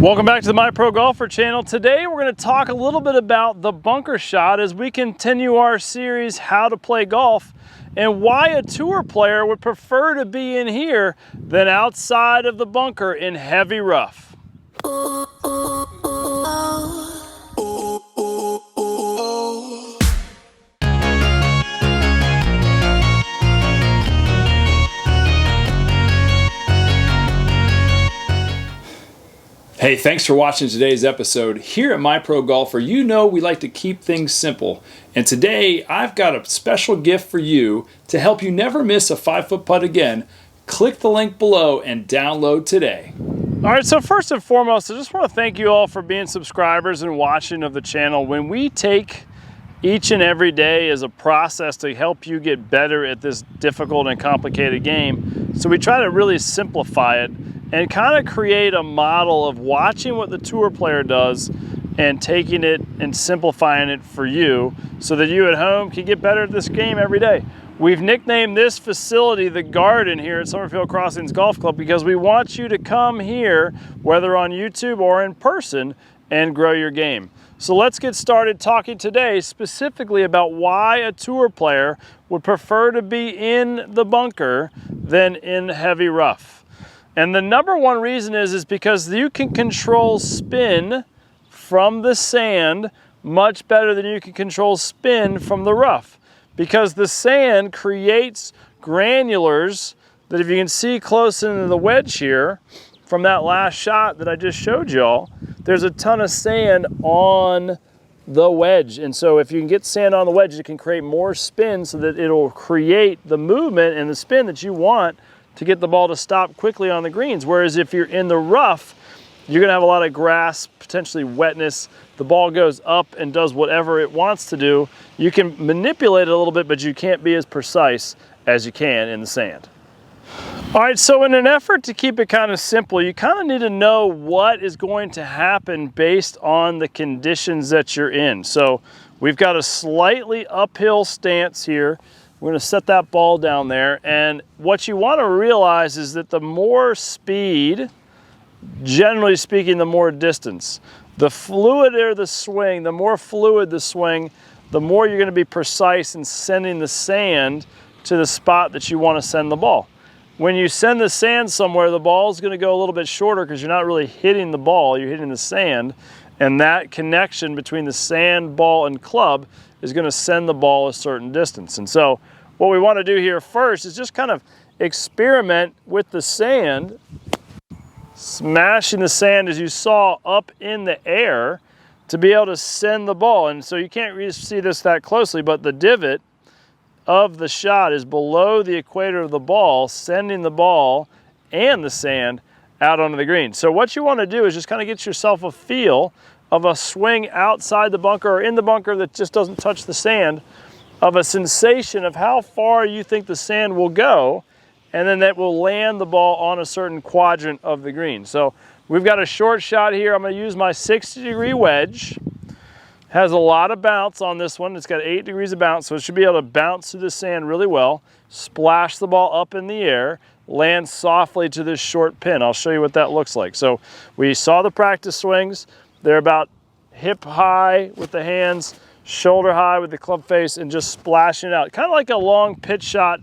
Welcome back to the My Pro Golfer channel. Today we're going to talk a little bit about the bunker shot as we continue our series, How to Play Golf, and why a tour player would prefer to be in here than outside of the bunker in heavy rough. Hey, thanks for watching today's episode. Here at My Pro Golfer, you know we like to keep things simple. And today, I've got a special gift for you to help you never miss a 5-foot putt again. Click the link below and download today. All right, so first and foremost, I just want to thank you all for being subscribers and watching of the channel. When we take each and every day as a process to help you get better at this difficult and complicated game, so we try to really simplify it and kind of create a model of watching what the tour player does and taking it and simplifying it for you so that you at home can get better at this game every day. We've nicknamed this facility the Garden here at Summerfield Crossings Golf Club because we want you to come here, whether on YouTube or in person, and grow your game. So let's get started talking today specifically about why a tour player would prefer to be in the bunker than in heavy rough. And the number one reason is because you can control spin from the sand much better than you can control spin from the rough. Because the sand creates granulars that, if you can see close into the wedge here, from that last shot that I just showed y'all, there's a ton of sand on the wedge. And so if you can get sand on the wedge, it can create more spin so that it'll create the movement and the spin that you want to get the ball to stop quickly on the greens. Whereas if you're in the rough, you're gonna have a lot of grass, potentially wetness. The ball goes up and does whatever it wants to do. You can manipulate it a little bit, but you can't be as precise as you can in the sand. All right, so in an effort to keep it kind of simple, you kind of need to know what is going to happen based on the conditions that you're in. So we've got a slightly uphill stance here. We're going to set that ball down there, and what you want to realize is that the more speed, generally speaking, the more distance. The fluider the swing, the more fluid the swing, the more you're going to be precise in sending the sand to the spot that you want to send the ball. When you send the sand somewhere, the ball is going to go a little bit shorter because you're not really hitting the ball, you're hitting the sand, and that connection between the sand, ball, and club is going to send the ball a certain distance. And so what we want to do here first is just kind of experiment with the sand, smashing the sand, as you saw, up in the air to be able to send the ball. And so you can't really see this that closely, but the divot of the shot is below the equator of the ball, sending the ball and the sand out onto the green. So what you want to do is just kind of get yourself a feel of a swing outside the bunker or in the bunker that just doesn't touch the sand, of a sensation of how far you think the sand will go, and then that will land the ball on a certain quadrant of the green. So we've got a short shot here. I'm going to use my 60-degree wedge. Has a lot of bounce on this one. It's got 8 degrees of bounce, so it should be able to bounce through the sand really well, splash the ball up in the air, land softly to this short pin. I'll show you what that looks like. So we saw the practice swings. They're about hip high with the hands, shoulder high with the club face, and just splashing it out. Kind of like a long pitch shot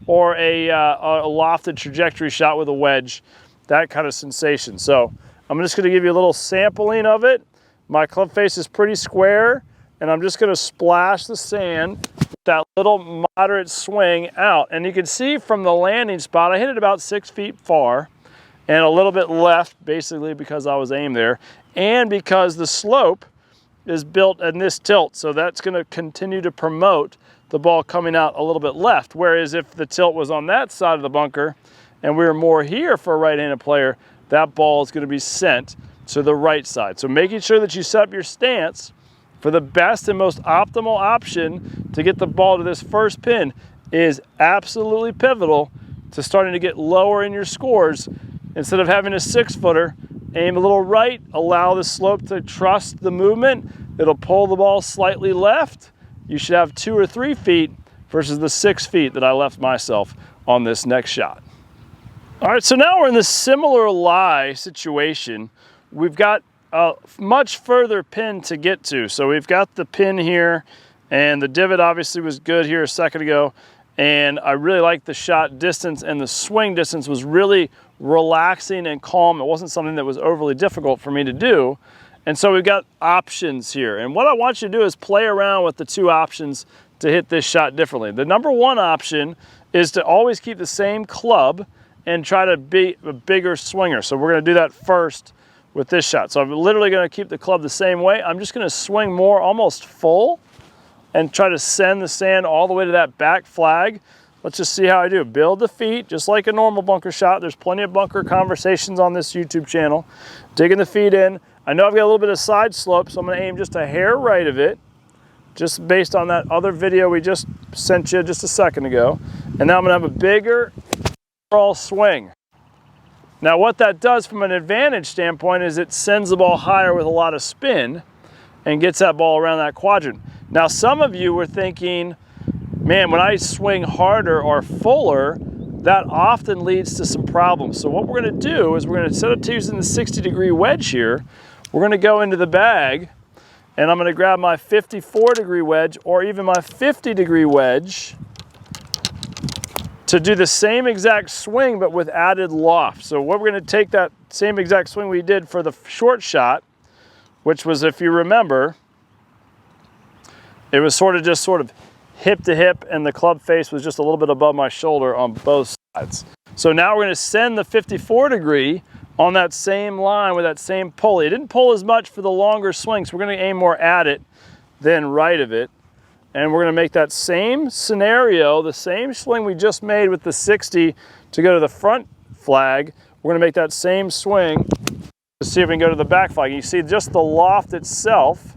or a lofted trajectory shot with a wedge, that kind of sensation. So I'm just going to give you a little sampling of it. My club face is pretty square, and I'm just going to splash the sand with that little moderate swing out. And you can see from the landing spot, I hit it about 6 feet far and a little bit left, basically because I was aimed there, and because the slope is built in this tilt, so that's going to continue to promote the ball coming out a little bit left. Whereas if the tilt was on that side of the bunker and we were more here for a right-handed player, that ball is going to be sent to the right side. So making sure that you set up your stance for the best and most optimal option to get the ball to this first pin is absolutely pivotal to starting to get lower in your scores. Instead of having a 6-footer, aim a little right, allow the slope to trust the movement. It'll pull the ball slightly left. You should have 2 or 3 feet versus the 6 feet that I left myself on this next shot. All right, so now we're in this similar lie situation we've got a much further pin to get to. So we've got the pin here, and the divot obviously was good here a second ago. And I really liked the shot distance, and the swing distance was really relaxing and calm. It wasn't something that was overly difficult for me to do. And so we've got options here. And what I want you to do is play around with the two options to hit this shot differently. The number one option is to always keep the same club and try to be a bigger swinger. So we're going to do that first with this shot. So I'm literally going to keep the club the same way. I'm just going to swing more, almost full, and try to send the sand all the way to that back flag. Let's just see how I do. Build the feet, just like a normal bunker shot. There's plenty of bunker conversations on this YouTube channel. Digging the feet in. I know I've got a little bit of side slope, so I'm gonna aim just a hair right of it, just based on that other video we just sent you just a second ago. And now I'm gonna have a bigger overall swing. Now what that does from an advantage standpoint is it sends the ball higher with a lot of spin and gets that ball around that quadrant. Now some of you were thinking, man, when I swing harder or fuller, that often leads to some problems. So what we're gonna do is we're gonna, instead of using the 60-degree wedge here, we're gonna go into the bag and I'm gonna grab my 54-degree wedge or even my 50-degree wedge to do the same exact swing but with added loft. So what we're gonna take that same exact swing we did for the short shot, which was, if you remember, it was sort of hip to hip, and the club face was just a little bit above my shoulder on both sides. So now we're going to send the 54-degree on that same line with that same pulley. It didn't pull as much for the longer swing, so we're going to aim more at it than right of it. And we're going to make that same scenario, the same swing we just made with the 60 to go to the front flag. We're going to make that same swing to see if we can go to the back flag. You see just the loft itself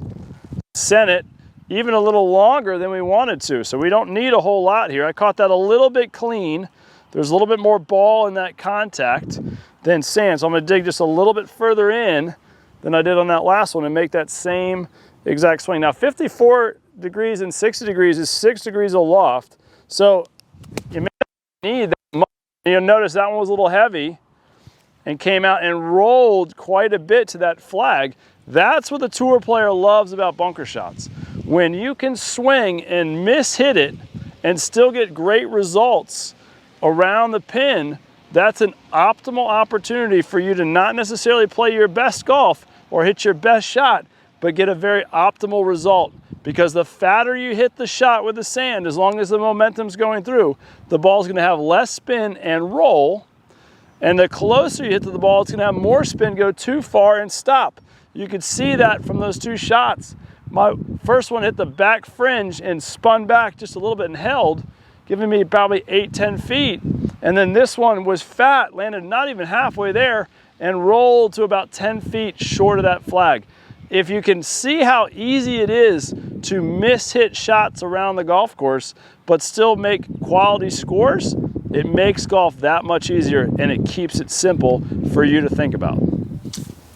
sent it even a little longer than we wanted to. So we don't need a whole lot here. I caught that a little bit clean. There's a little bit more ball in that contact than sand. So I'm gonna dig just a little bit further in than I did on that last one and make that same exact swing. Now 54 degrees and 60 degrees is 6 degrees of loft. So you may not need that much. You'll notice that one was a little heavy and came out and rolled quite a bit to that flag. That's what the tour player loves about bunker shots. When you can swing and miss-hit it and still get great results around the pin, that's an optimal opportunity for you to not necessarily play your best golf or hit your best shot, but get a very optimal result. Because the fatter you hit the shot with the sand, as long as the momentum's going through, the ball's gonna have less spin and roll, and the closer you hit to the ball, it's gonna have more spin, go too far and stop. You could see that from those two shots. My first one hit the back fringe and spun back just a little bit and held, giving me probably 8-10 feet. And then this one was fat, landed not even halfway there, and rolled to about 10 feet short of that flag. If you can see how easy it is to miss-hit shots around the golf course, but still make quality scores, it makes golf that much easier, and it keeps it simple for you to think about.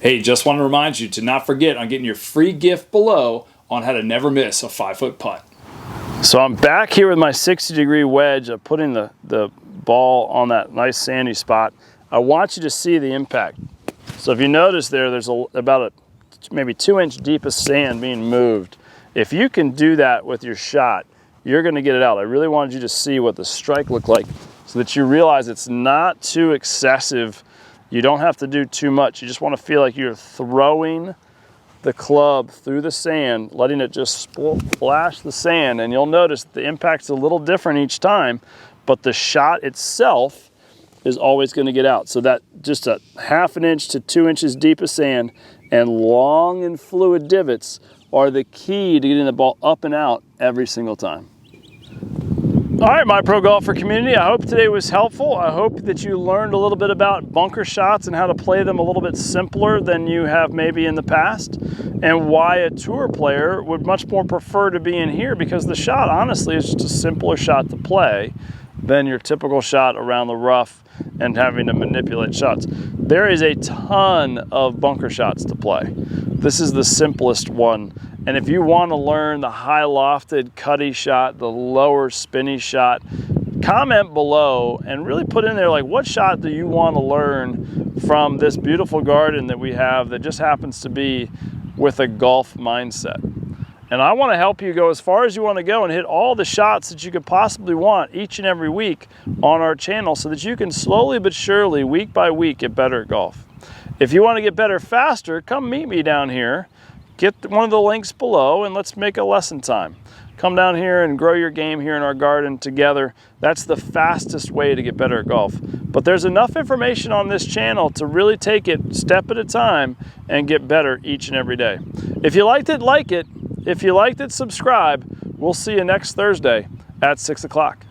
Hey, just want to remind you to not forget on getting your free gift below on how to never miss a 5-foot putt. So I'm back here with my 60-degree wedge. I'm putting the ball on that nice sandy spot. I want you to see the impact. So if you notice there's about a maybe 2-inch deep of sand being moved. If you can do that with your shot, you're going to get it out. I really wanted you to see what the strike looked like so that you realize it's not too excessive. You don't have to do too much. You just want to feel like you're throwing the club through the sand, letting it just splash the sand. And you'll notice the impact's a little different each time, but the shot itself is always going to get out. So that just a 1/2 inch to 2 inches deep of sand and long and fluid divots are the key to getting the ball up and out every single time. All right, my pro golfer community, I hope today was helpful. I hope that you learned a little bit about bunker shots and how to play them a little bit simpler than you have maybe in the past, and why a tour player would much more prefer to be in here, because the shot honestly is just a simpler shot to play than your typical shot around the rough and having to manipulate shots. There is a ton of bunker shots to play. This is the simplest one. And if you want to learn the high lofted cutty shot, the lower spinny shot, comment below and really put in there, like, what shot do you want to learn from this beautiful garden that we have that just happens to be with a golf mindset. And I want to help you go as far as you want to go and hit all the shots that you could possibly want each and every week on our channel, so that you can slowly but surely, week by week, get better at golf. If you want to get better faster, come meet me down here. Get one of the links below and let's make a lesson time. Come down here and grow your game here in our garden together. That's the fastest way to get better at golf. But there's enough information on this channel to really take it step at a time and get better each and every day. If you liked it, like it. If you liked it, subscribe. We'll see you next Thursday at 6 o'clock.